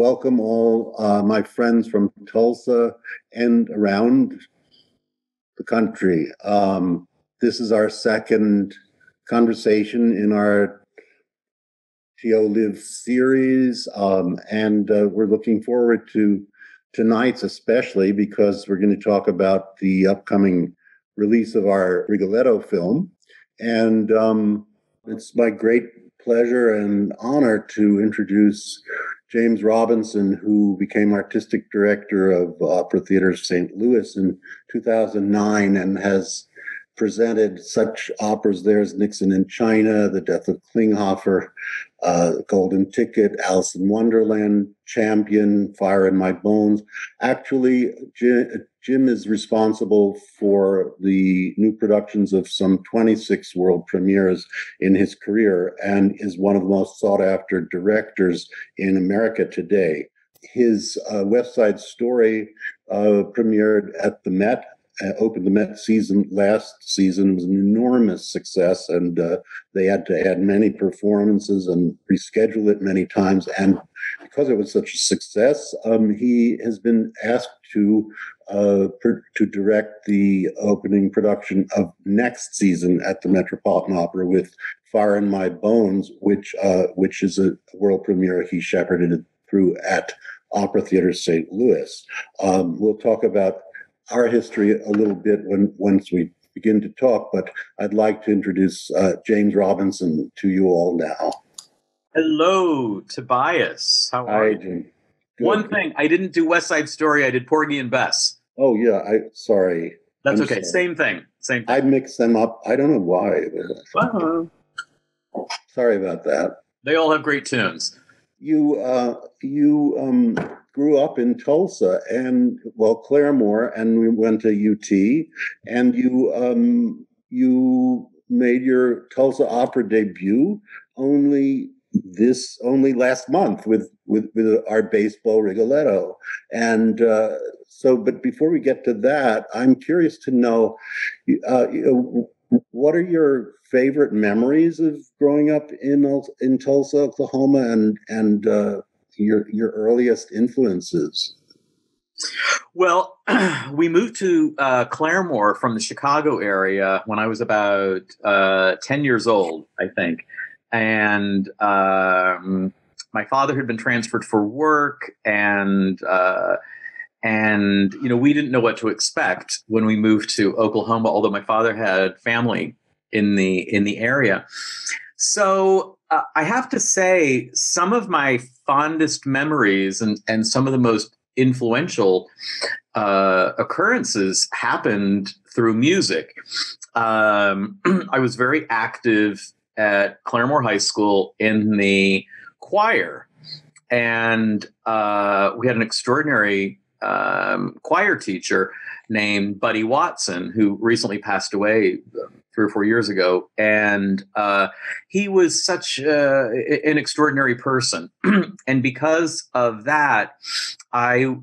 welcome all my friends from Tulsa and around the country. This is our second conversation in our TO Live series, and we're looking forward to tonight's especially because we're going to talk about the upcoming release of our Rigoletto film. And it's my great pleasure and honor to introduce James Robinson, who became artistic director of Opera Theater St. Louis in 2009 and has presented such operas there as Nixon in China, The Death of Klinghoffer, Golden Ticket, Alice in Wonderland, Champion, Fire in My Bones. Actually, Jim is responsible for the new productions of some 26 world premieres in his career and is one of the most sought after directors in America today. His West Side Story premiered at the Met, opened the Met season last season, was an enormous success, and they had to add many performances and reschedule it many times. And because it was such a success, he has been asked to direct the opening production of next season at the Metropolitan Opera with Fire in My Bones, which is a world premiere he shepherded through at Opera Theater St. Louis. We'll talk about our history a little bit once we begin to talk, but I'd like to introduce James Robinson to you all now. Hello, Tobias. How are you? Hi, Jim. Good. One thing, I didn't do West Side Story. I did Porgy and Bess. Oh, yeah. Sorry. That's okay. Sorry. Same thing. I mixed them up. I don't know why. Sorry about that. They all have great tunes. You grew up in Tulsa and, Claremore, and we went to UT, and you made your Tulsa Opera debut only last month with our baseball Rigoletto. And but before we get to that, I'm curious to know, what are your favorite memories of growing up in Tulsa, Oklahoma, and your earliest influences? Well, we moved to Claremore from the Chicago area when I was about 10 years old, I think. And my father had been transferred for work, and we didn't know what to expect when we moved to Oklahoma, although my father had family in the area. So I have to say, some of my fondest memories and some of the most influential occurrences happened through music. I was very active at Claremore High School in the choir, and we had an extraordinary choir teacher named Buddy Watson, who recently passed away 3 or 4 years ago. And he was such an extraordinary person. And because of that, I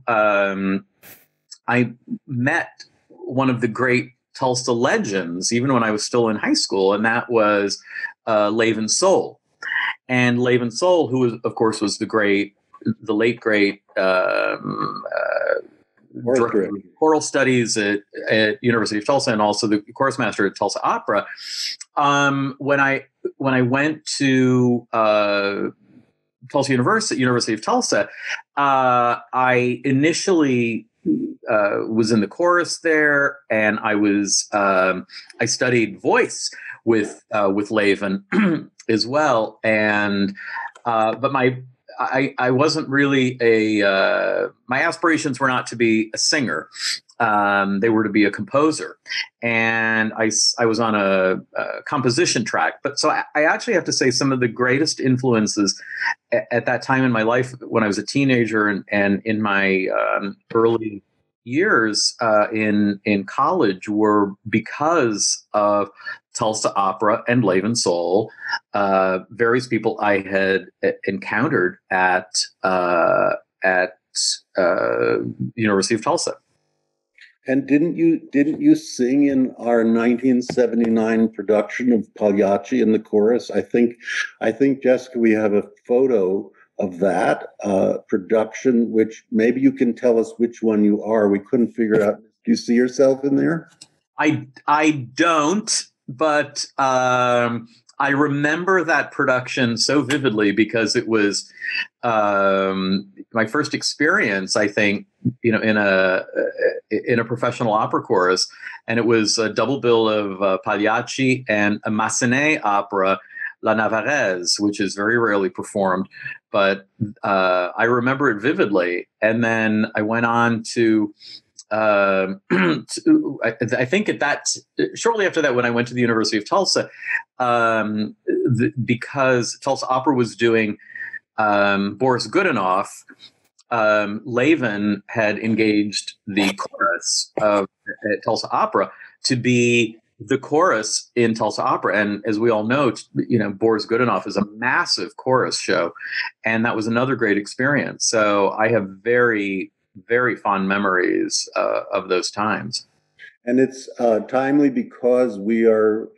met one of the great Tulsa legends, even when I was still in high school, and that was Laven Soul. And Laven Soul, who of course was the late great director of choral studies at University of Tulsa, and also the chorus master at Tulsa Opera. When I went to Tulsa University of Tulsa, I initially was in the chorus there, and I studied voice with Laven as well, and but I wasn't really my aspirations were not to be a singer. They were to be a composer. And I was on a composition track. But so I actually have to say some of the greatest influences at that time in my life, when I was a teenager and in my early years in college, were because of Tulsa Opera and Laven Soul, various people I had encountered at University of Tulsa. And didn't you sing in our 1979 production of Pagliacci in the chorus? I think Jessica, we have a photo of that production, which maybe you can tell us which one you are. We couldn't figure out. Do you see yourself in there? I don't, but I remember that production so vividly because it was my first experience, I think, in a professional opera chorus, and it was a double bill of Pagliacci and a Massenet opera, La Navarrese, which is very rarely performed, but I remember it vividly. And then I went on to I think shortly after that, when I went to the University of Tulsa, because Tulsa Opera was doing Boris Godunov, Levin had engaged the chorus at Tulsa Opera to be the chorus in Tulsa Opera. And as we all know, Boris Godunov is a massive chorus show, and that was another great experience. So I have very, very fond memories of those times. And it's timely because we're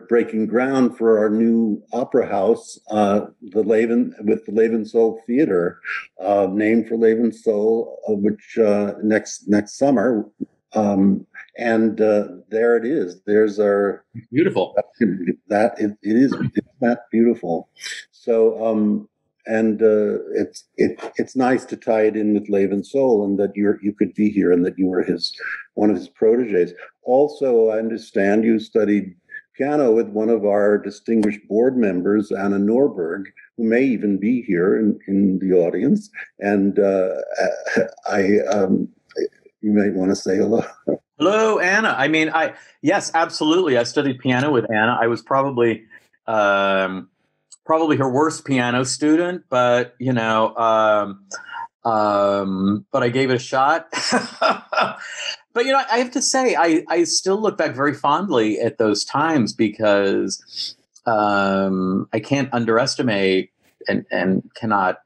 breaking ground for our new opera house, the Levin Soul Theater, named for Levin Soul, which next summer. And there it is. There's our beautiful. It is. It's that beautiful. So and it's nice to tie it in with Levin Soul, and that you could be here, and that you were one of his proteges. Also, I understand you studied piano with one of our distinguished board members, Anna Norberg, who may even be here in the audience. And you may want to say hello. Hello, Anna. I mean, yes, absolutely. I studied piano with Anna. I was probably her worst piano student, but but I gave it a shot. But I have to say, I still look back very fondly at those times, because I can't underestimate and cannot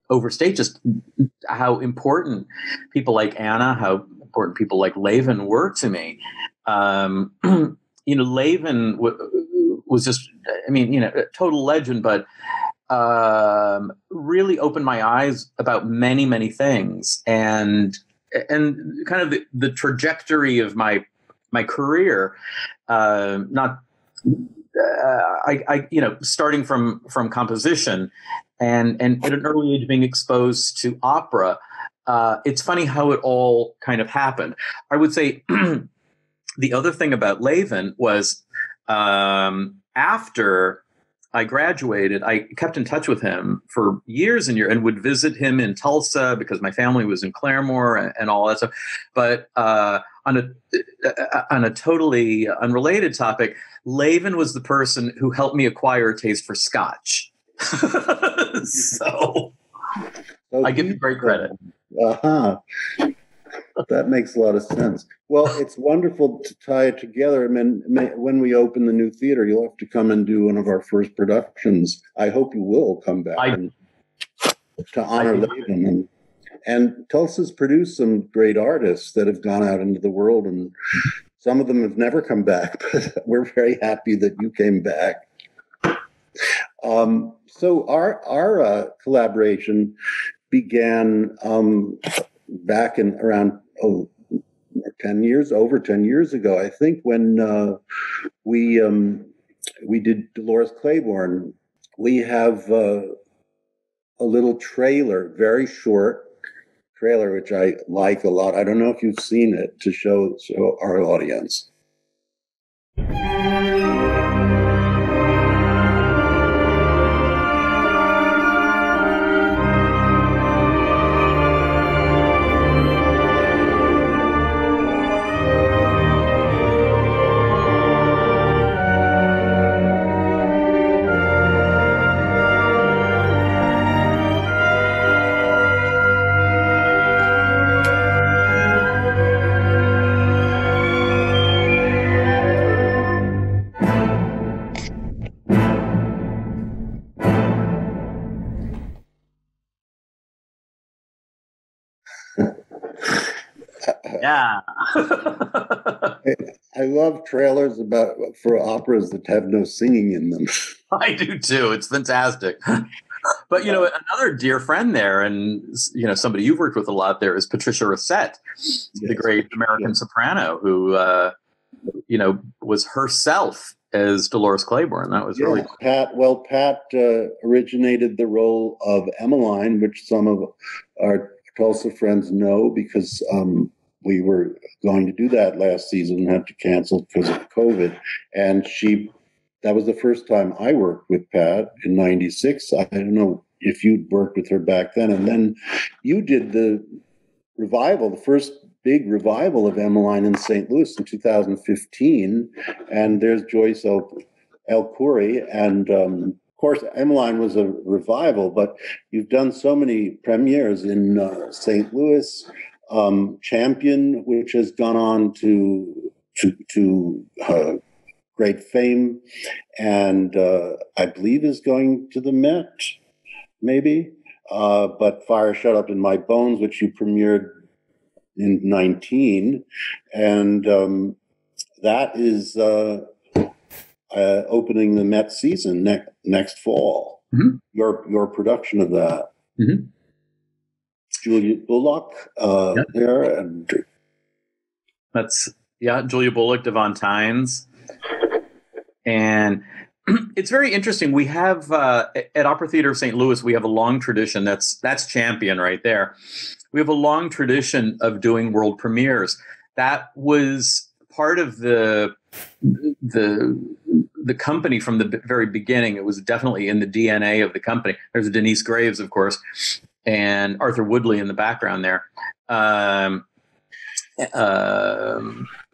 overstate just how important people like Anna, how important people like Levin were to me. Levin was just, a total legend, but really opened my eyes about many, many things, and kind of the trajectory of my career. Starting from composition, and at an early age being exposed to opera. It's funny how it all kind of happened. I would say the other thing about Levin was, after I graduated, I kept in touch with him for years and years, and would visit him in Tulsa because my family was in Claremore and all that stuff. But on a totally unrelated topic, Levin was the person who helped me acquire a taste for Scotch. So I give him great credit. That makes a lot of sense. Well, it's wonderful to tie it together. I mean, when we open the new theater, you'll have to come and do one of our first productions. I hope you will come back to honor Levin. And Tulsa's produced some great artists that have gone out into the world, and some of them have never come back, but we're very happy that you came back. So our collaboration began back in around over 10 years ago, I think, when we did Dolores Claiborne. We have a little trailer, very short trailer, which I like a lot. I don't know if you've seen it, to show our audience. Yeah. I love trailers for operas that have no singing in them. I do too. It's fantastic. But, another dear friend there, and, somebody you've worked with a lot there, is Patricia Racette, the great American soprano who, was herself as Dolores Claiborne. That was really cool. Pat originated the role of Emmeline, which some of our Tulsa friends know because we were going to do that last season and had to cancel because of COVID. And that was the first time I worked with Pat in '96. I don't know if you'd worked with her back then. And then you did the revival, the first big revival of Emmeline in St. Louis in 2015. And there's Joyce El Khoury. And of course, Emmeline was a revival, but you've done so many premieres in St. Louis, Champion, which has gone on to great fame, and I believe is going to the Met, maybe. But Fire Shut Up in My Bones, which you premiered in 19, and that is opening the Met season next fall. Mm-hmm. Your production of that. Mm-hmm. Julia Bullock there, and that's Julia Bullock, Devon Tynes. And it's very interesting. We have at Opera Theater of St. Louis, we have a long tradition. That's Champion right there. We have a long tradition of doing world premieres. That was part of the company from the very beginning. It was definitely in the DNA of the company. There's Denise Graves, of course, and Arthur Woodley in the background there.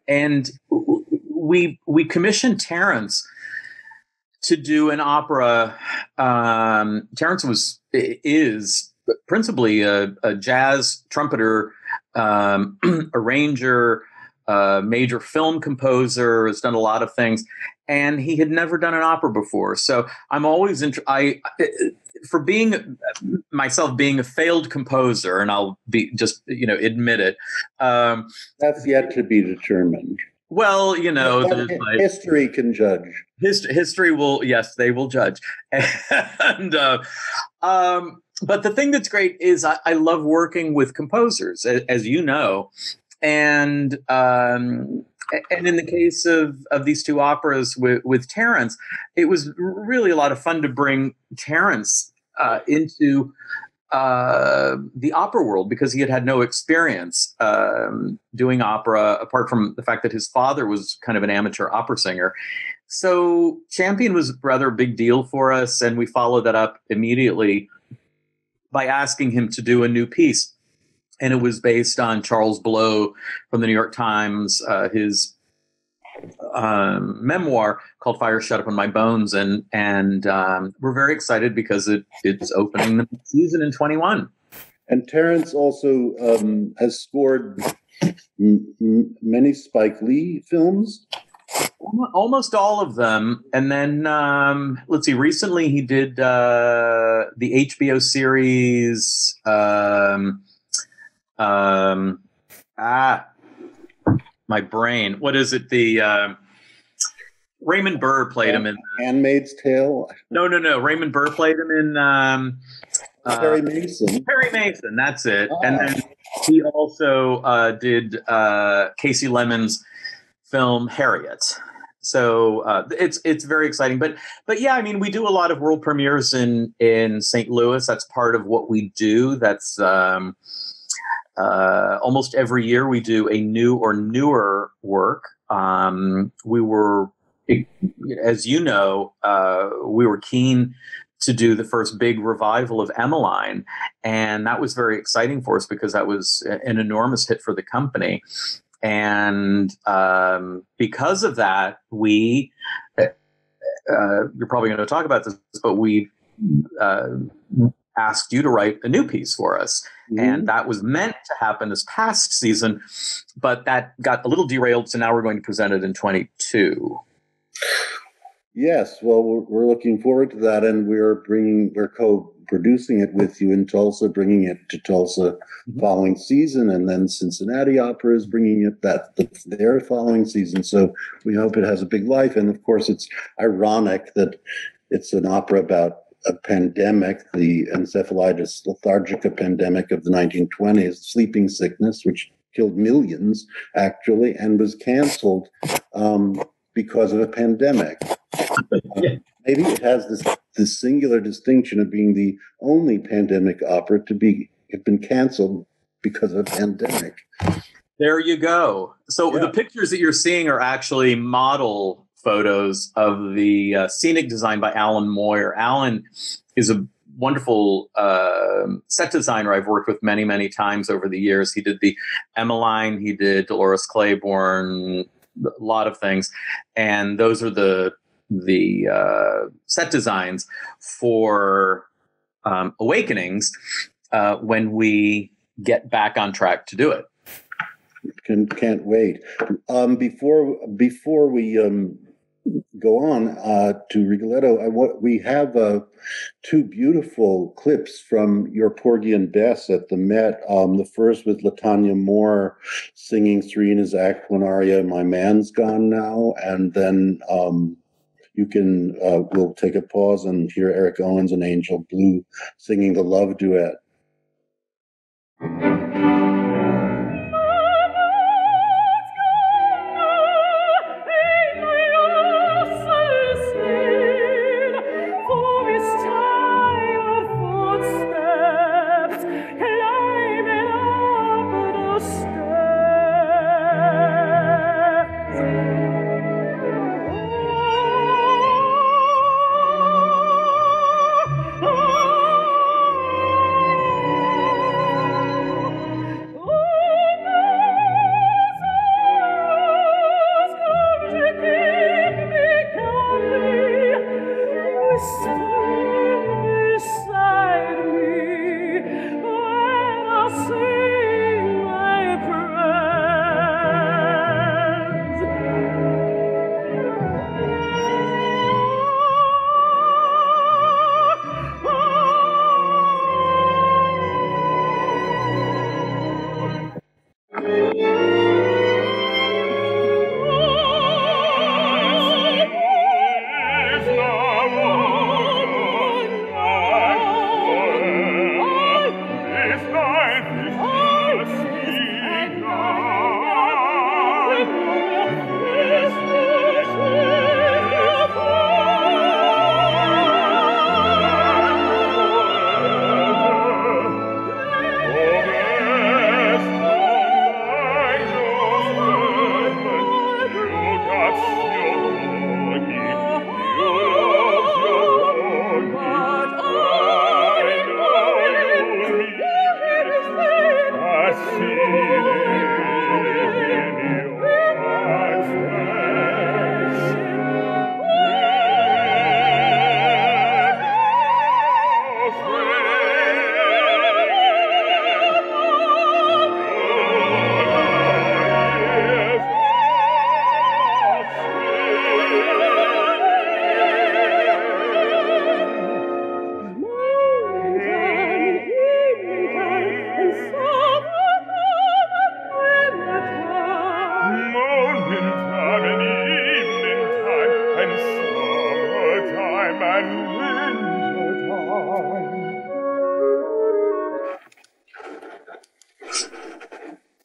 And we commissioned Terence to do an opera. Terence is principally a jazz trumpeter, arranger, major film composer, has done a lot of things, and he had never done an opera before. So I'm always for being myself being a failed composer, and I'll admit it. That's yet to be determined. Well, history can judge. History will, yes, they will judge. And but the thing that's great is I love working with composers, as you know, and in the case of these two operas with Terence, it was really a lot of fun to bring Terence into the opera world, because he had no experience doing opera, apart from the fact that his father was kind of an amateur opera singer. So Champion was rather a big deal for us, and we followed that up immediately by asking him to do a new piece. And it was based on Charles Blow from the New York Times, his memoir called Fire Shut Up in My Bones. And we're very excited because it's opening the season in 21. And Terence also has scored many Spike Lee films. Almost all of them. And then, let's see, recently he did the HBO series. My brain. What is it? The Raymond Burr played him in Handmaid's Tale. No. Raymond Burr played him in Perry Mason. Perry Mason. That's it. And then he also did Casey Lemon's film Harriet. So it's very exciting. But yeah, I mean, we do a lot of world premieres in St. Louis. That's part of what we do. That's almost every year we do a new or newer work. We were, as you know, we were keen to do the first big revival of Emmeline, and that was very exciting for us because that was an enormous hit for the company. And because of that, we you're probably going to talk about this, but we asked you to write a new piece for us. Mm-hmm. And that was meant to happen this past season, but that got a little derailed. So now we're going to present it in 22. Yes, well, we're looking forward to that, and we're co-producing it with you in Tulsa, bringing it to Tulsa following season, and then Cincinnati Opera is bringing it their following season. So we hope it has a big life, and of course, it's ironic that it's an opera about a pandemic, the encephalitis lethargica pandemic of the 1920s, sleeping sickness, which killed millions actually, and was canceled because of a pandemic. Maybe it has this singular distinction of being the only pandemic opera to have been canceled because of a pandemic. There you go. So the pictures that you're seeing are actually model photos of the scenic design by Alan Moyer. Alan is a wonderful set designer I've worked with many, many times over the years. He did the Emmeline, he did Dolores Claiborne, a lot of things, and those are the set designs for Awakenings when we get back on track to do it. Can't wait. Before we go on to Rigoletto, we have two beautiful clips from your Porgy and Bess at the Met. The first with LaTanya Moore singing Serena's Act One aria, My Man's Gone Now, and then we'll take a pause and hear Eric Owens and Angel Blue singing the love duet.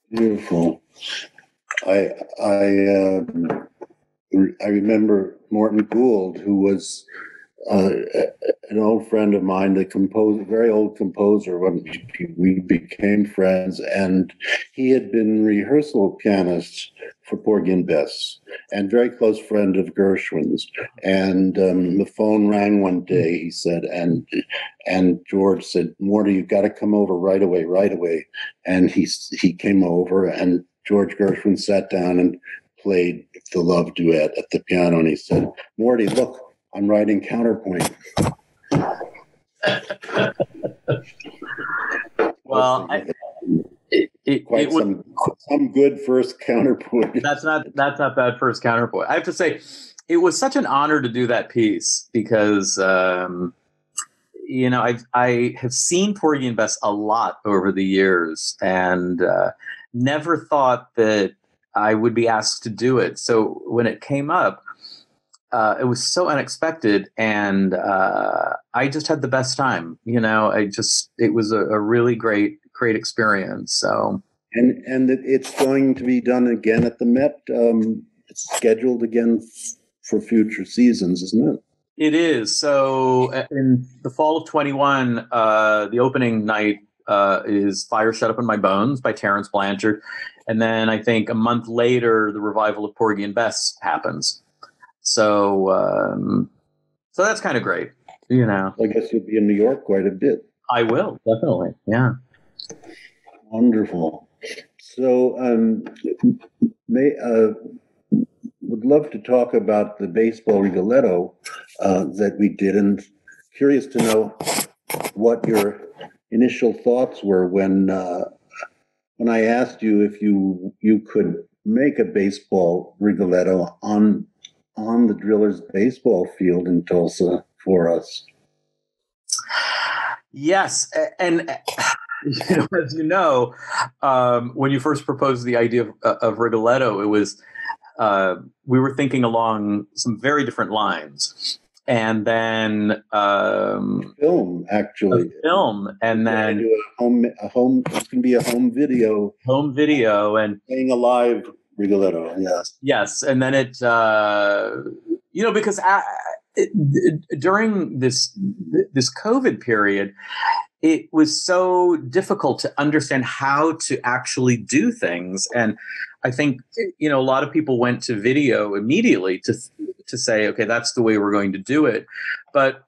Beautiful. I remember Morton Gould, who was an old friend of mine, very old composer when we became friends, and he had been rehearsal pianist for Porgy and Bess, and very close friend of Gershwin's. And the phone rang one day, he said, and George said, "Morty, you've got to come over right away." And he came over, and George Gershwin sat down and played the love duet at the piano, and he said, "Morty, look, I'm writing counterpoint." Well, some good first counterpoint. That's not bad first counterpoint. I have to say, It was such an honor to do that piece because, I have seen Porgy and Bess a lot over the years, and never thought that I would be asked to do it. So when it came up, it was so unexpected, and I just had the best time. It was a really great experience. So, and it's going to be done again at the Met. It's scheduled again for future seasons, isn't it? It is. So in the fall of 21, the opening night is Fire Shut Up in My Bones by Terence Blanchard. And then I think a month later, the revival of Porgy and Bess happens. So that's kind of great, I guess you'll be in New York quite a bit. I will, definitely. Yeah. Wonderful. So would love to talk about the baseball Rigoletto that we did, and curious to know what your initial thoughts were when I asked you if you could make a baseball Rigoletto on the Drillers baseball field in Tulsa for us. Yes, and as you know, when you first proposed the idea of Rigoletto, it was we were thinking along some very different lines, and then film, actually, and then a home. It's going to be a home video, and playing a live Rigoletto. Yes, and then it, because during this COVID period, it was so difficult to understand how to actually do things. And I think, a lot of people went to video immediately to say, okay, that's the way we're going to do it. But,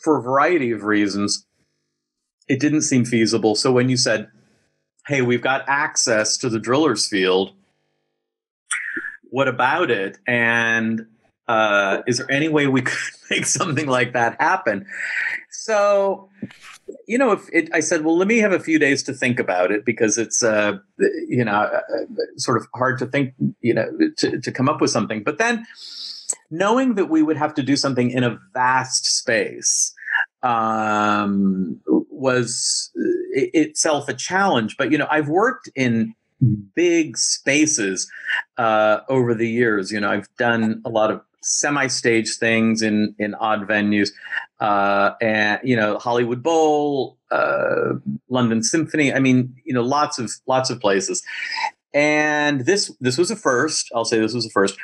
for a variety of reasons, it didn't seem feasible. So when you said, hey, we've got access to the Drillers field, what about it? And is there any way we could make something like that happen? So, I said, well, let me have a few days to think about it, because it's, sort of hard to think, to come up with something. But then knowing that we would have to do something in a vast space was itself a challenge. But, I've worked in big spaces over the years. I've done a lot of semi-stage things in odd venues, and Hollywood Bowl, London Symphony. I mean, lots of places. And this was a first. I'll say this was a first.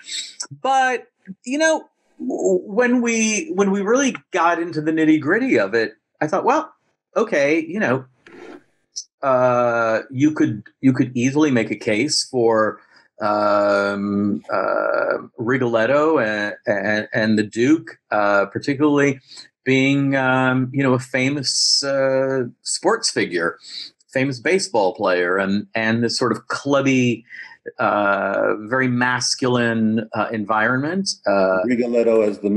But when we really got into the nitty-gritty of it, I thought, well, okay, you could easily make a case for Rigoletto and the Duke, particularly being a famous sports figure, famous baseball player, and this sort of clubby, very masculine environment. Rigoletto as the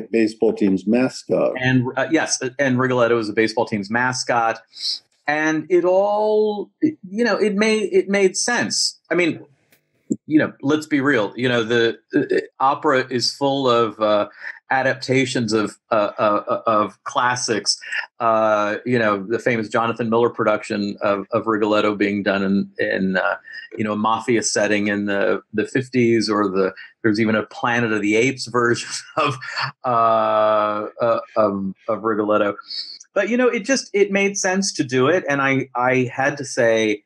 baseball team's mascot, and yes, and Rigoletto is a baseball team's mascot, and it all it made sense. I mean, let's be real. The opera is full of adaptations of classics. The famous Jonathan Miller production of Rigoletto being done in a mafia setting in the 50s, or there's even a Planet of the Apes version of Rigoletto. But it made sense to do it, and I had to say.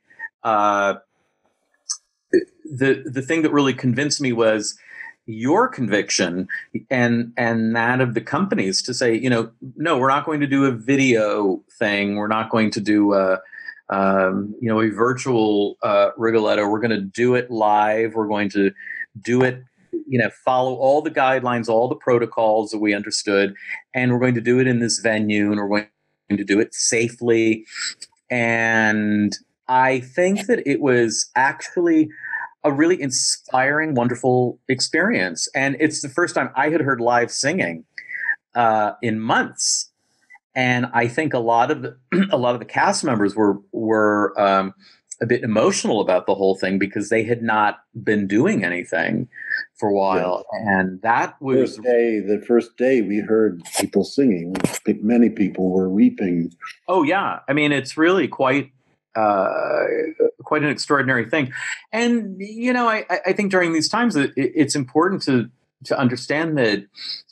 The thing that really convinced me was your conviction and that of the companies to say, no, we're not going to do a video thing. We're not going to do a virtual Rigoletto. We're going to do it live. We're going to do it, follow all the guidelines, all the protocols that we understood, and we're going to do it in this venue, and we're going to do it safely. And I think that it was actually a really inspiring, wonderful experience. And it's the first time I had heard live singing in months. And I think a lot of the cast members were a bit emotional about the whole thing because they had not been doing anything for a while. Yes. And that was the first day we heard people singing. Many people were weeping. Oh yeah. I mean, it's really quite an extraordinary thing. And, I think during these times it's important to understand that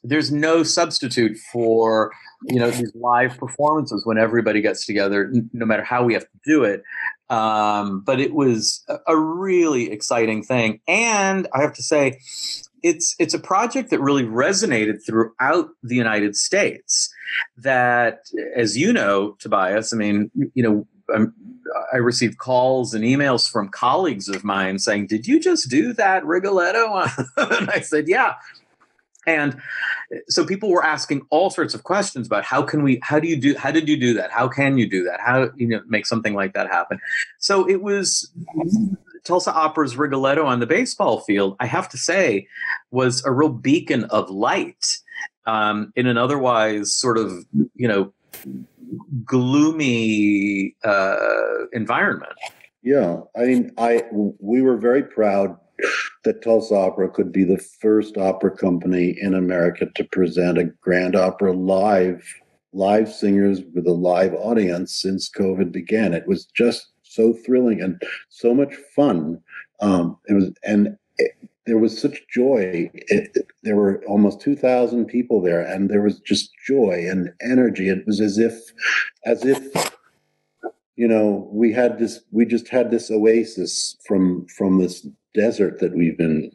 there's no substitute for, these live performances when everybody gets together, no matter how we have to do it. But it was a really exciting thing. And I have to say, it's a project that really resonated throughout the United States that, as you know, Tobias, I mean, I received calls and emails from colleagues of mine saying, "Did you just do that Rigoletto?" And I said, "Yeah." And so people were asking all sorts of questions about how did you do that? How can you do that? How, make something like that happen? So it was Tulsa Opera's Rigoletto on the baseball field, I have to say, was a real beacon of light in an otherwise sort of, gloomy environment. Yeah, I mean, we were very proud that Tulsa Opera could be the first opera company in America to present a grand opera live singers with a live audience since COVID began. It was just so thrilling and so much fun. There was such joy. There were almost 2,000 people there, and there was just joy and energy. It was as if we just had this oasis from this desert that we've been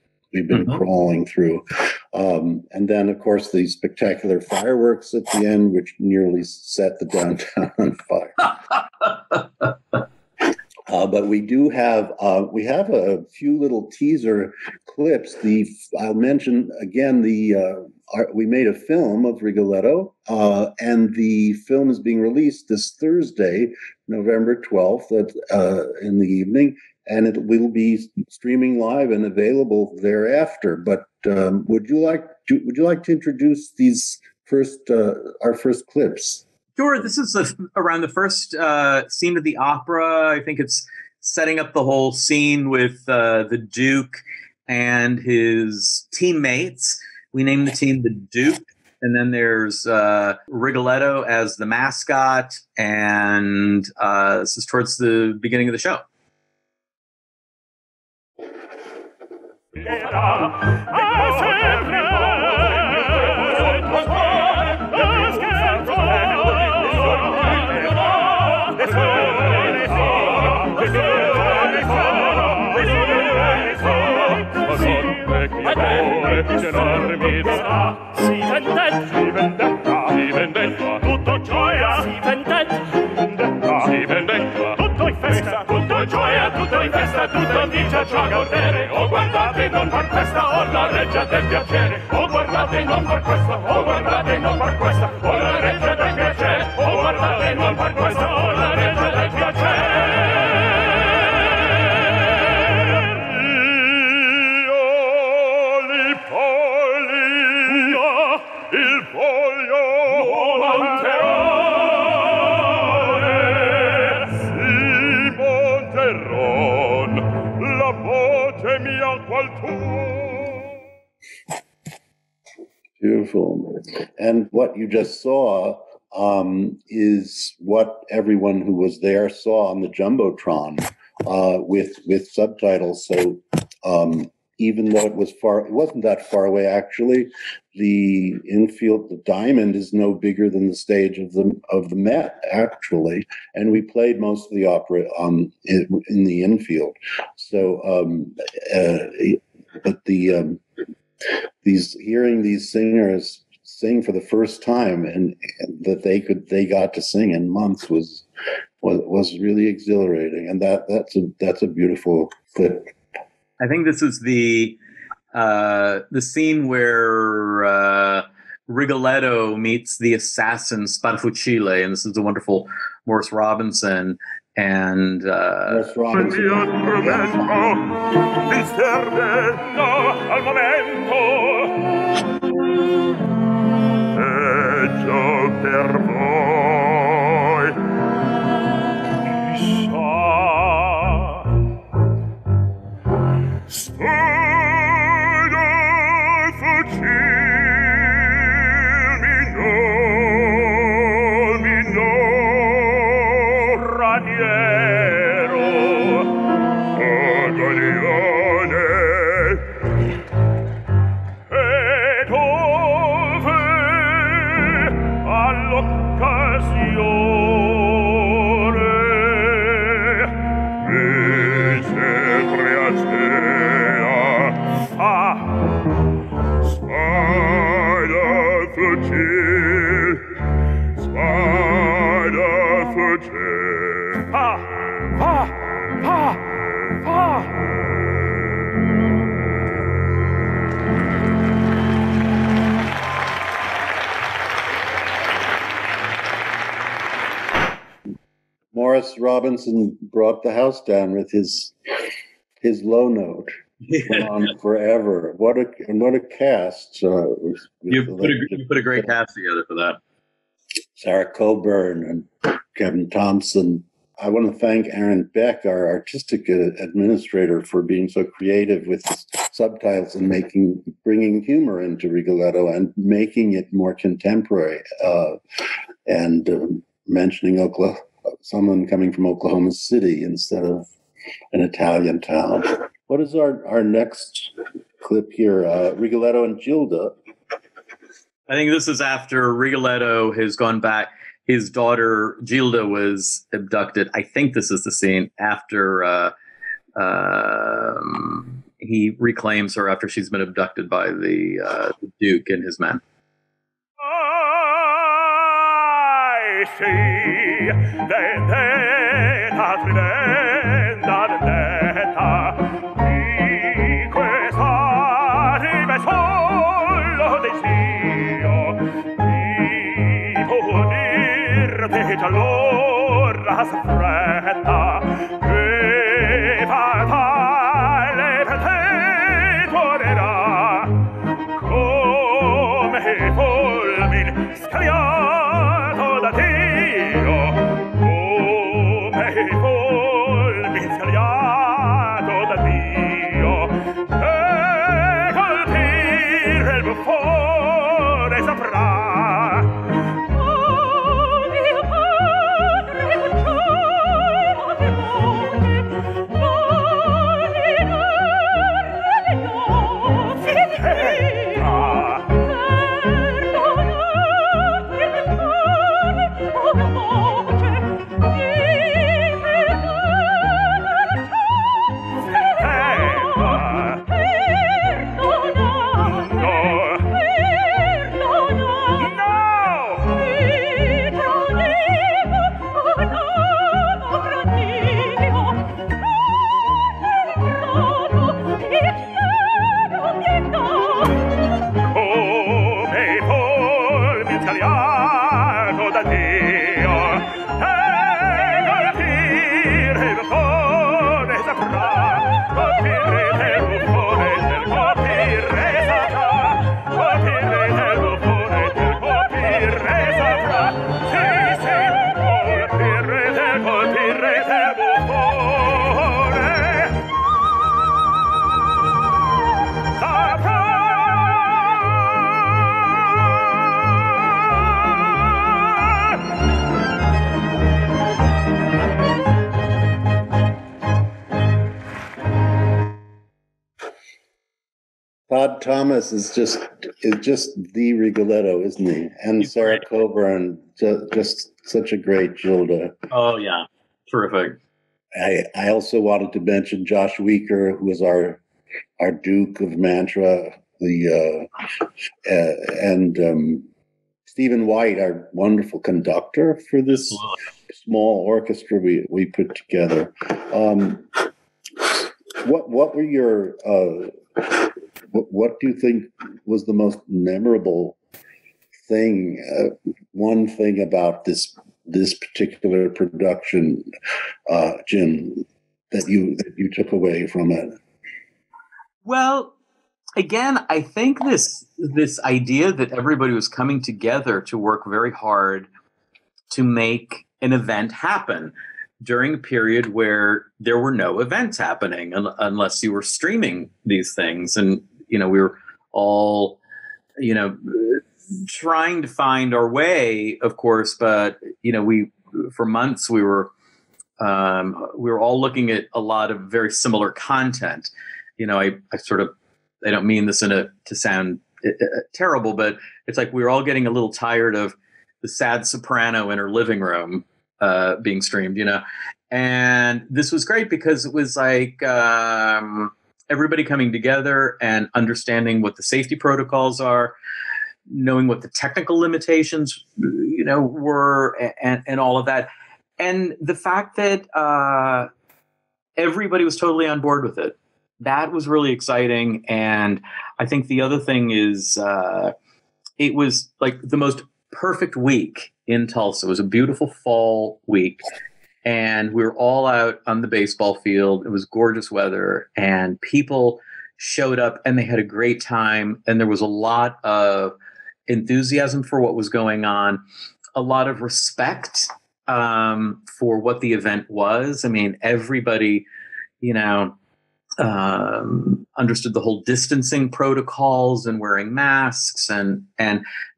crawling through. And then, of course, the spectacular fireworks at the end, which nearly set the downtown on fire. But we do have a few little teaser clips. I'll mention again we made a film of Rigoletto, and the film is being released this Thursday, November 12th, in the evening, and it will be streaming live and available thereafter. But would you like to introduce these our first clips? Sure. This is around the first scene of the opera. I think it's setting up the whole scene with the Duke and his teammates. We named the team the Duke. And then there's Rigoletto as the mascot. And this is towards the beginning of the show. Si vendetta, tutto gioia, si vendetta, tutto in festa, tutto gioia, tutto in festa, tutto dice ciò godere. Oh guardate non far questa, oh la reggia del piacere. Oh guardate non far questa, oh guardate non far questa, oh la reggia del piacere. Oh guardate non far questa, oh la reggia del piacere. Il foglio Monteron, la voce mia qual tu. Beautiful. And what you just saw is what everyone who was there saw on the Jumbotron with subtitles. So even though it wasn't that far away, actually. The infield, the Diamond, is no bigger than the stage of the Met, actually, and we played most of the opera in the infield. So, but hearing these singers sing for the first time and that they got to sing in months was really exhilarating, and that's a beautiful clip. I think this is the scene where Rigoletto meets the assassin Sparfucile, and this is the wonderful Morris Robinson. And Morris Robinson. Morris Robinson brought the house down with his low note. Went on forever. What a cast! You put a great cast together for that. Sarah Coburn and Kevin Thompson. I want to thank Aaron Beck, our artistic administrator, for being so creative with subtitles and bringing humor into Rigoletto and making it more contemporary. And mentioning someone coming from Oklahoma City instead of an Italian town. What is our next clip here? Rigoletto and Gilda. I think this is after Rigoletto has gone back. His daughter Gilda was abducted. I think this is the scene after he reclaims her after she's been abducted by the Duke and his men. I see vendetta tremenda vendetta di questa rime solo desio di punirte già l'ora s'affretta che fatale per te tornerà come fulmin scagliato da Dio come fulmin scagliato da Dio e colpire il buffone saprà. Todd Thomas is just the Rigoletto, isn't he? And he's Sarah great. Coburn, just such a great Gilda. Oh yeah, terrific. I also wanted to mention Josh Weaker, who is our Duke of Mantra, and Stephen White, our wonderful conductor for this small orchestra we put together. What were your what do you think was the most memorable thing? One thing about this particular production, Jim, that you took away from it? Well, again, I think this idea that everybody was coming together to work very hard to make an event happen. during a period where there were no events happening unless you were streaming these things. And, we were all, trying to find our way, of course, but, for months we were all looking at a lot of very similar content. I don't mean this to sound terrible, but it's like we were all getting a little tired of the sad soprano in her living room being streamed, and this was great because it was like everybody coming together and understanding what the safety protocols are, knowing what the technical limitations, were, and all of that. And the fact that everybody was totally on board with it, that was really exciting. And I think the other thing is it was like the most perfect week in Tulsa. It was a beautiful fall week. And we were all out on the baseball field. It was gorgeous weather. And people showed up and they had a great time. And there was a lot of enthusiasm for what was going on, a lot of respect for what the event was. I mean, everybody, understood the whole distancing protocols and wearing masks and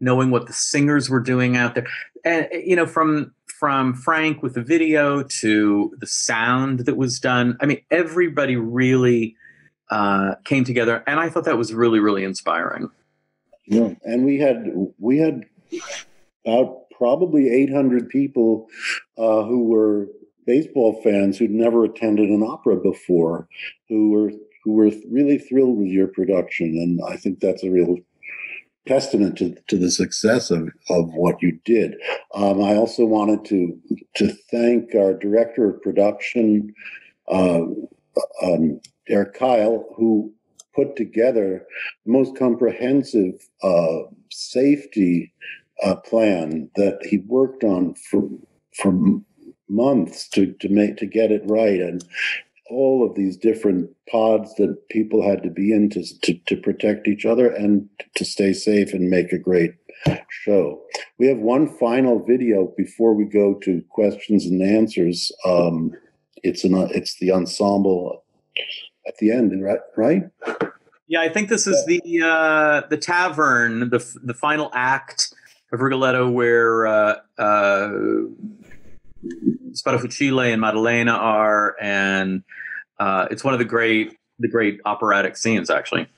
knowing what the singers were doing out there. And, from Frank with the video to the sound that was done. I mean, everybody really came together. And I thought that was really, really inspiring. Yeah. And we had about probably 800 people who were baseball fans who'd never attended an opera before, who were really thrilled with your production. And I think that's a real testament to the success of what you did. I also wanted to thank our director of production, Eric Kyle, who put together the most comprehensive safety plan that he worked on for months to get it right, and all of these different pods that people had to be in to protect each other and to stay safe and make a great show. We have one final video before we go to questions and answers. It's the ensemble at the end, right? Yeah, I think this is the tavern, the final act of Rigoletto, where Sparafucile and Maddalena are, and it's one of the great operatic scenes, actually.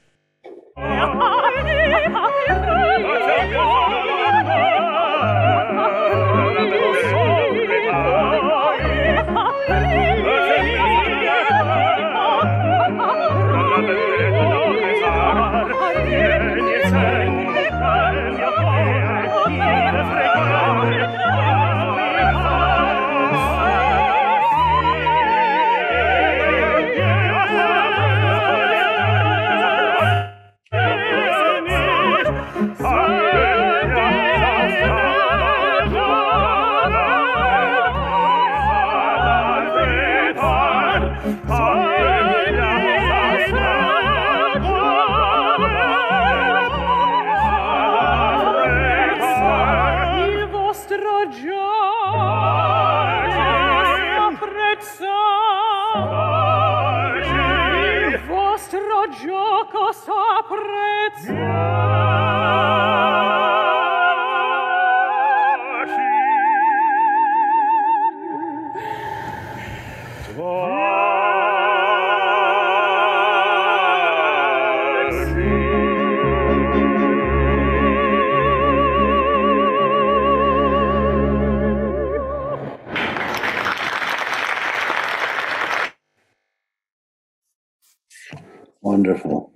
Wonderful.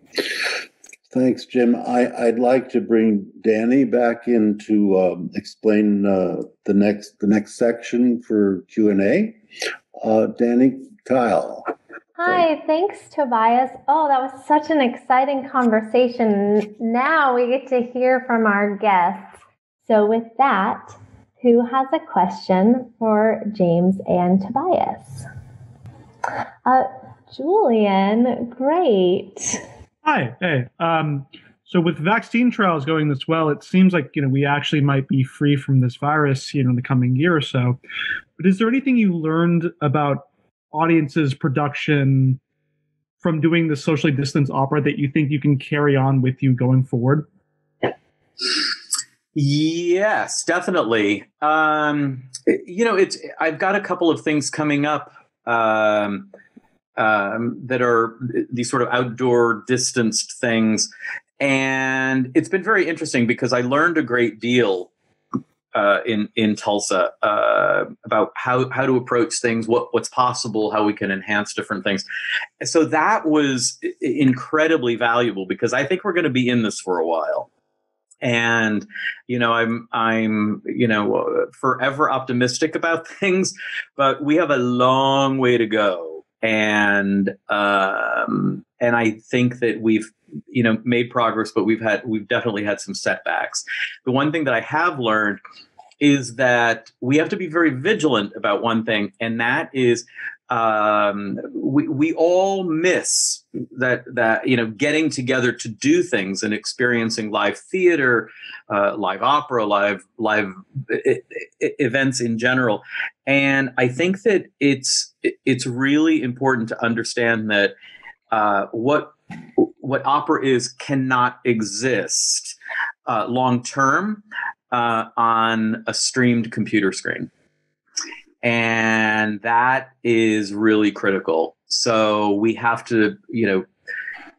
Thanks, Jim. I'd like to bring Danny back in to explain the next section for Q&A. Danny, Kyle. Hi, thanks, Tobias. Oh, that was such an exciting conversation. Now we get to hear from our guests. So with that, who has a question for James and Tobias? Julian, great. Hi. Hey. So with vaccine trials going this well, it seems like, we actually might be free from this virus, in the coming year or so. But is there anything you learned about audiences' production from doing the socially distanced opera that you think you can carry on with you going forward? Yes, definitely. I've got a couple of things coming up that are these sort of outdoor distanced things. And it's been very interesting because I learned a great deal in Tulsa about how to approach things, what's possible, how we can enhance different things. So that was incredibly valuable because I think we're going to be in this for a while. And, I'm forever optimistic about things, but we have a long way to go. And I think that we've, made progress, but we've definitely had some setbacks. The one thing that I have learned is that we have to be very vigilant about one thing, and that is we all miss that getting together to do things and experiencing live theater, live opera, live events in general. And I think that it's really important to understand that what opera is cannot exist long term on a streamed computer screen. And that is really critical. So we have to,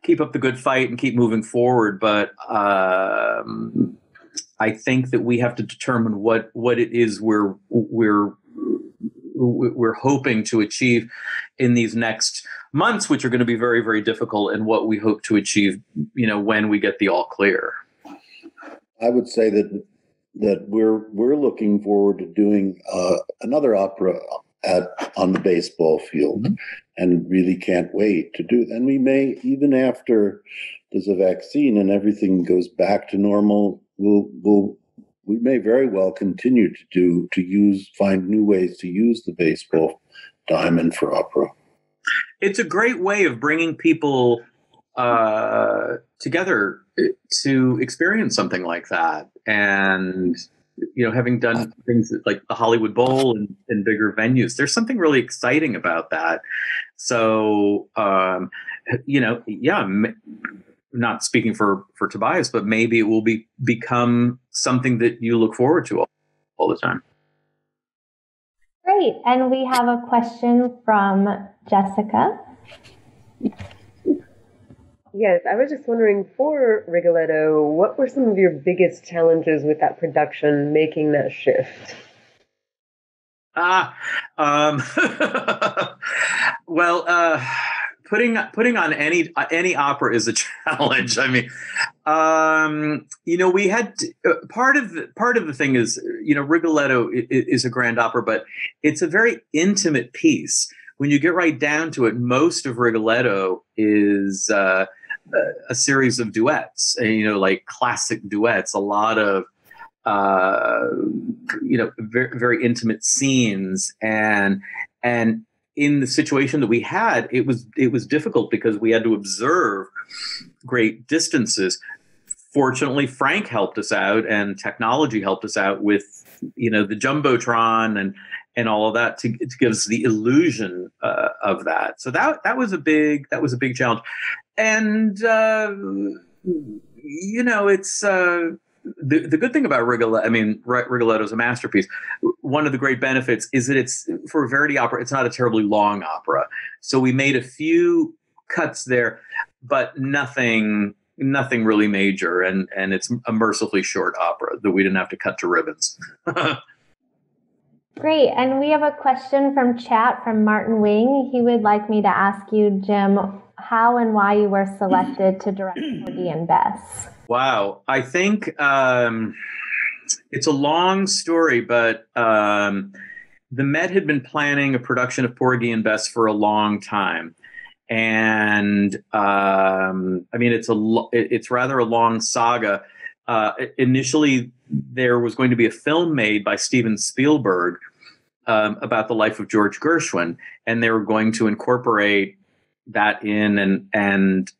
keep up the good fight and keep moving forward. But I think that we have to determine what it is we're hoping to achieve in these next months, which are going to be very, very difficult, and what we hope to achieve, when we get the all clear. I would say that we're looking forward to doing another opera on the baseball field, and really can't wait to do. And we may, even after there's a vaccine and everything goes back to normal, we may very well continue to find new ways to use the baseball diamond for opera. It's a great way of bringing people together to experience something like that. And, having done things like the Hollywood Bowl and bigger venues, there's something really exciting about that. So, not speaking for Tobias, but maybe it will become something that you look forward to all the time. Great. And we have a question from Jessica. Yes, I was just wondering, for Rigoletto, what were some of your biggest challenges with that production, making that shift? Well, putting on any opera is a challenge. I mean, we had part of the thing is, Rigoletto is a grand opera, but it's a very intimate piece. When you get right down to it, most of Rigoletto is a series of duets, like classic duets, a lot of very, very intimate scenes, and in the situation that we had, it was difficult because we had to observe great distances. Fortunately, Frank helped us out, and technology helped us out with the Jumbotron and all of that to give us the illusion of that. So that was a big challenge. And it's the good thing about Rigoletto. I mean, Rigoletto's a masterpiece. One of the great benefits is that it's, for a Verdi opera, it's not a terribly long opera. So we made a few cuts there, but nothing really major, and it's a mercifully short opera that we didn't have to cut to ribbons. Great. And we have a question from chat from Martin Wing. He would like me to ask you, Jim, how and why you were selected to direct Porgy and Bess. Wow. I think it's a long story, but the Met had been planning a production of Porgy and Bess for a long time. And it's rather a long saga. Initially, there was going to be a film made by Steven Spielberg about the life of George Gershwin, and they were going to incorporate that in, and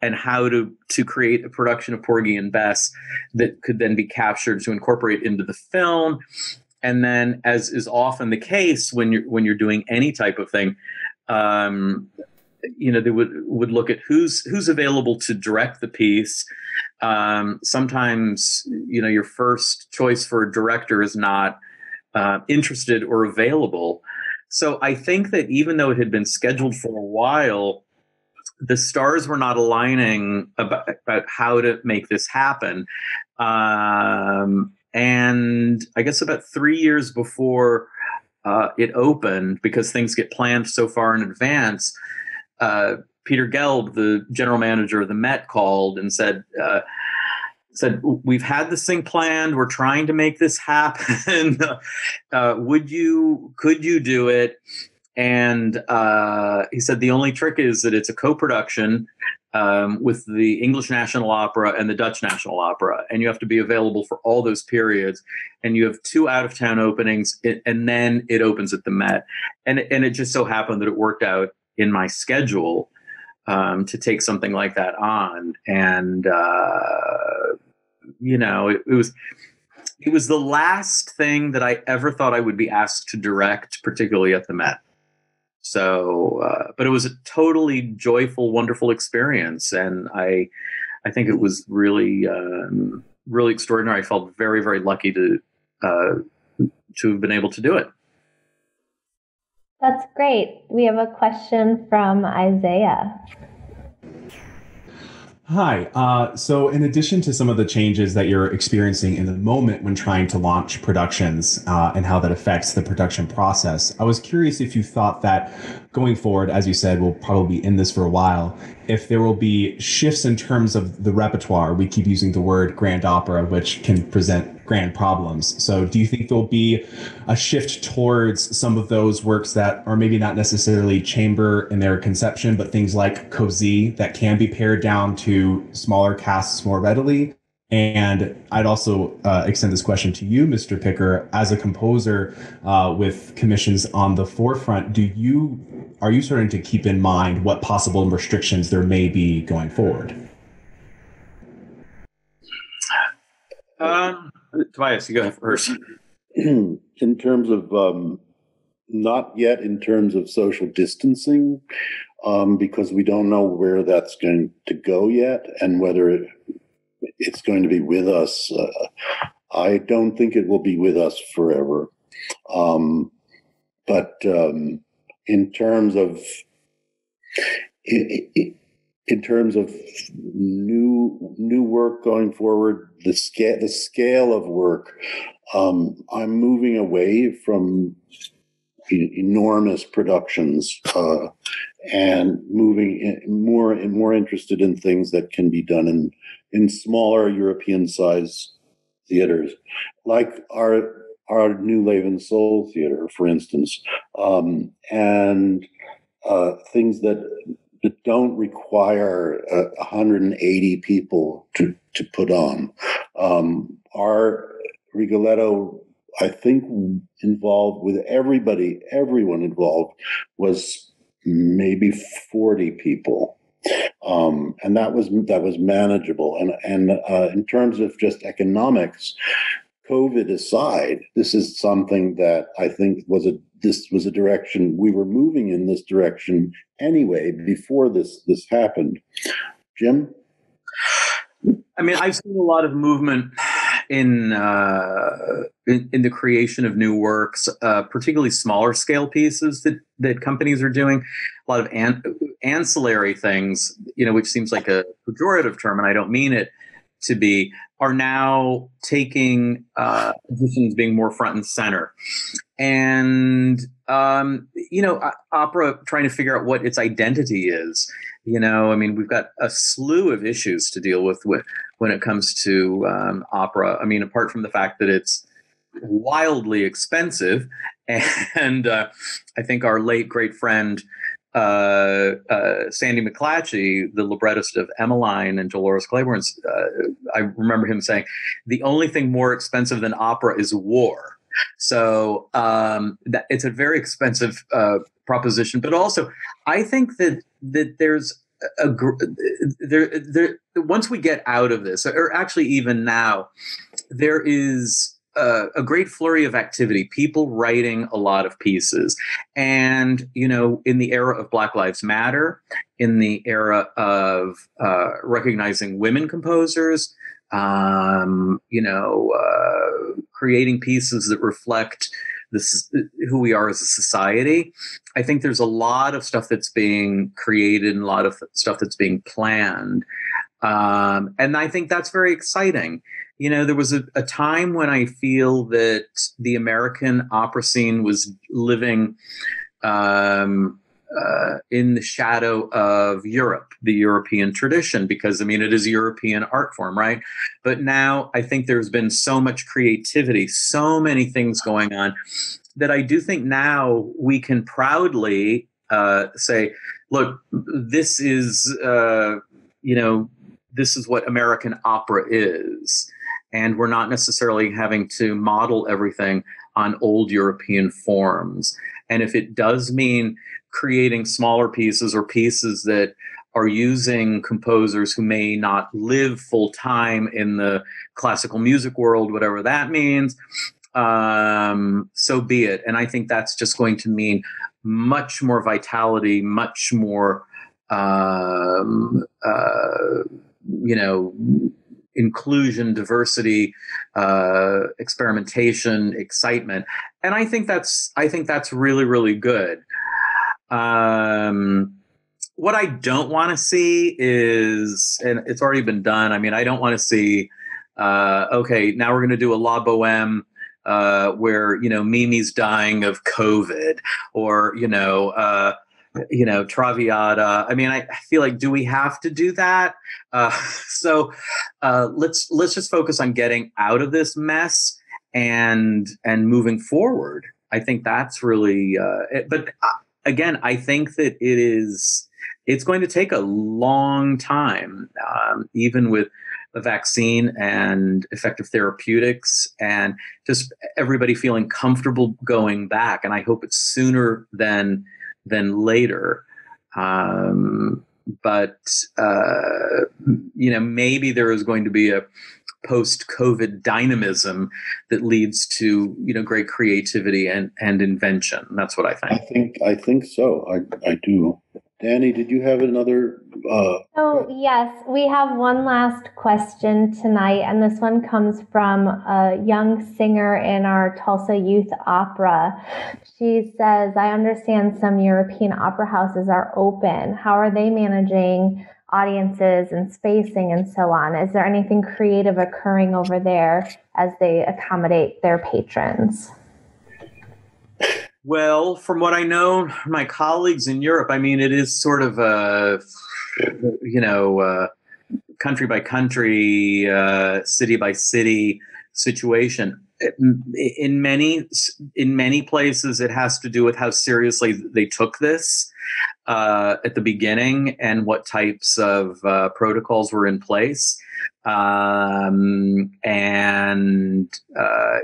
and how to create a production of Porgy and Bess that could then be captured to incorporate into the film. And then, as is often the case when you're doing any type of thing, they would look at who's available to direct the piece. Sometimes, your first choice for a director is not interested or available. So I think that even though it had been scheduled for a while, the stars were not aligning about how to make this happen. And I guess about 3 years before it opened, because things get planned so far in advance, Peter Gelb, the general manager of the Met, called and said, we've had this thing planned. We're trying to make this happen. Could you do it? And he said, the only trick is that it's a co-production with the English National Opera and the Dutch National Opera. And you have to be available for all those periods. And you have 2 out-of-town openings, and then it opens at the Met. And it just so happened that it worked out in my schedule to take something like that on. And, it was the last thing that I ever thought I would be asked to direct, particularly at the Met. So, but it was a totally joyful, wonderful experience. And I think it was really, really extraordinary. I felt very, very lucky to have been able to do it. That's great. We have a question from Isaiah. Hi. So in addition to some of the changes that you're experiencing in the moment when trying to launch productions and how that affects the production process, I was curious if you thought that going forward, as you said, we'll probably be in this for a while, if there will be shifts in terms of the repertoire. We keep using the word grand opera, which can present grand problems. So do you think there'll be a shift towards some of those works that are maybe not necessarily chamber in their conception, but things like Così that can be pared down to smaller casts more readily? And I'd also extend this question to you, Mr. Picker, as a composer with commissions on the forefront. Are you starting to keep in mind what possible restrictions there may be going forward? Tobias, you go first. In terms of not yet in terms of social distancing, because we don't know where that's going to go yet and whether it's going to be with us. I don't think it will be with us forever. But in terms of new work going forward, the scale of work, I'm moving away from enormous productions and moving more interested in things that can be done in smaller European size theaters, like our New Leuven Soul Theater, for instance, and things that don't require 180 people to put on. Our Rigoletto, I think, involved with everyone involved was maybe 40 people. And that was manageable. And in terms of just economics, COVID aside, this is something that I think this was a direction we were moving in this direction anyway before this happened. Jim? I mean, I've seen a lot of movement in the creation of new works, particularly smaller scale pieces that companies are doing. A lot of ancillary things, which seems like a pejorative term, and I don't mean it to be, are now taking positions being more front and center. And, opera trying to figure out what its identity is. We've got a slew of issues to deal with when it comes to opera. Apart from the fact that it's wildly expensive. And I think our late great friend, Sandy McClatchy, the librettist of Emmeline and Dolores Claiborne's, I remember him saying, the only thing more expensive than opera is war. So that it's a very expensive proposition. But also, I think that there's once we get out of this, or actually even now, there is a great flurry of activity, people writing a lot of pieces. And, in the era of Black Lives Matter, in the era of recognizing women composers, creating pieces that reflect who we are as a society. I think there's a lot of stuff that's being created and a lot of stuff that's being planned. And I think that's very exciting. There was a time when I feel that the American opera scene was living in the shadow of Europe, the European tradition, because it is a European art form, right? But now I think there's been so much creativity, so many things going on, that I do think now we can proudly say, look, this is what American opera is. And we're not necessarily having to model everything on old European forms. And if it does mean creating smaller pieces or pieces that are using composers who may not live full time in the classical music world, whatever that means, so be it. And I think that's just going to mean much more vitality, much more, inclusion, diversity, experimentation, excitement. And I think that's really, really good. What I don't want to see is, and it's already been done, I don't want to see, okay, now we're going to do a La Boheme, where, Mimi's dying of COVID, or, Traviata. I feel like, do we have to do that? So let's just focus on getting out of this mess and moving forward. I think that's really, but again, I think that it's going to take a long time, even with a vaccine and effective therapeutics and just everybody feeling comfortable going back. And I hope it's sooner than later. But maybe there is going to be a post-COVID dynamism that leads to, great creativity and invention. That's what I think. I think so. I do. Danny, did you have another? Oh, yes. We have one last question tonight, and this one comes from a young singer in our Tulsa Youth Opera. She says, I understand some European opera houses are open. How are they managing audiences and spacing and so on? Is there anything creative occurring over there as they accommodate their patrons? Well, from what I know, my colleagues in Europe, it is sort of a, country by country, city by city situation. In many places, it has to do with how seriously they took this at the beginning and what types of protocols were in place. And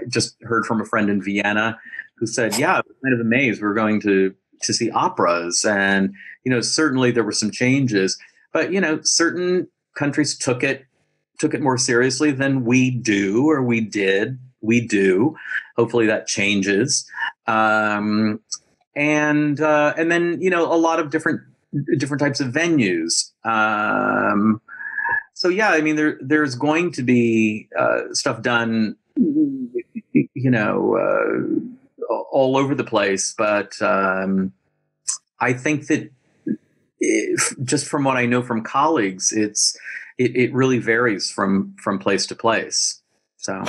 just heard from a friend in Vienna who said, yeah, I was kind of amazed. We're going to see operas. And, certainly there were some changes. But, certain countries took it more seriously than we do, or we did. We do. Hopefully that changes. And then, a lot of different types of venues. So, yeah, there's going to be stuff done, all over the place. But I think that just from what I know from colleagues, it really varies from place to place. So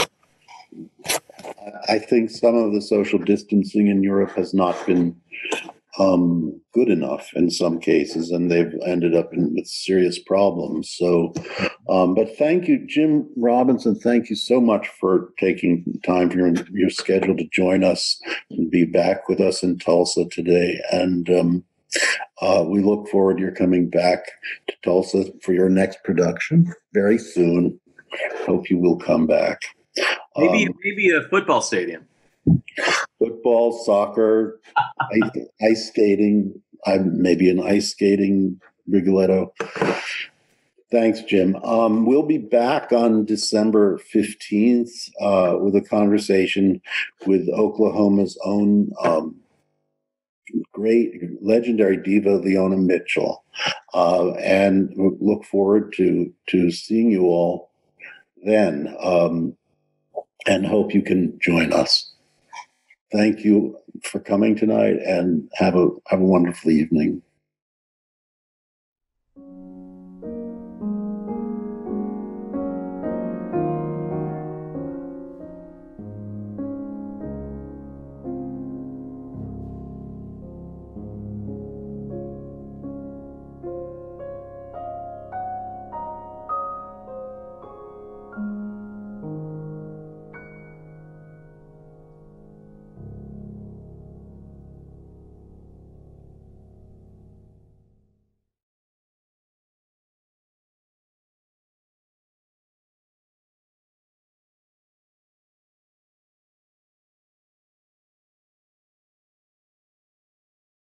I think some of the social distancing in Europe has not been good enough in some cases, and they've ended up with serious problems. So, but thank you, Jim Robinson. Thank you so much for taking time from your schedule to join us and be back with us in Tulsa today. And we look forward to your coming back to Tulsa for your next production very soon. Hope you will come back. Maybe a football stadium. Football, soccer, ice skating. Maybe an ice skating Rigoletto. Thanks, Jim. We'll be back on December 15th with a conversation with Oklahoma's own great, legendary diva, Leona Mitchell. And look forward to seeing you all then, and hope you can join us. Thank you for coming tonight, and have a wonderful evening.